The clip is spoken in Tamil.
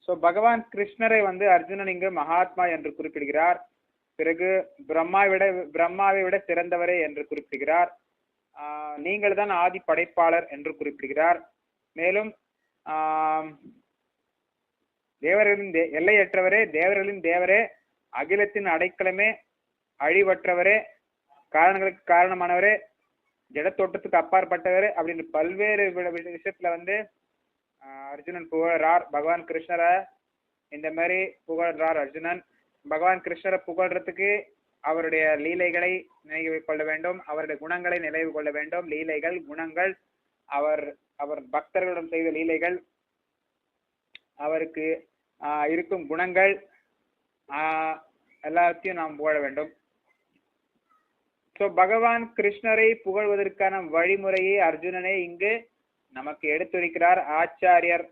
சோ பகவான் கிருஷ்ணரை அர்ஜுனன் இங்கு மகாத்மா என்று குறிப்பிடுகிறார். பிறகு பிரம்மாவை விட சிறந்தவரே என்று குறிப்பிடுகிறார். நீங்கள் தான் ஆதி படைப்பாளர் என்று குறிப்பிடுகிறார். மேலும் தேவர்களின் எல்லையற்றவரே, தேவர்களின் தேவரே, அகிலத்தின் அடைக்கலமே, அழிவற்றவரே, காரணங்களுக்கு காரணமானவரே, ஜடத்தோட்டத்துக்கு அப்பாற்பட்டவரே அப்படின்னு பல்வேறு விஷயத்துல அர்ஜுனன் புகழறார். பகவான் கிருஷ்ணரை இந்த மாதிரி புகழ்றார் அர்ஜுனன். பகவான் கிருஷ்ணரை புகழ்றதுக்கு அவருடைய லீலைகளை நினைவு கொள்ள வேண்டும், அவருடைய குணங்களை நினைவு கொள்ள வேண்டும். லீலைகள், குணங்கள், அவர் பக்தர்களிடம் செய்த லீலைகள், அவருக்கு இருக்கும் குணங்கள் எல்லாத்தையும் நாம் புகழ வேண்டும். சோ பகவான் கிருஷ்ணரை புகழ்வதற்கான வழிமுறையை அர்ஜுனனே இங்கு நமக்கு எடுத்துரைக்கிறார். ஆச்சாரியர்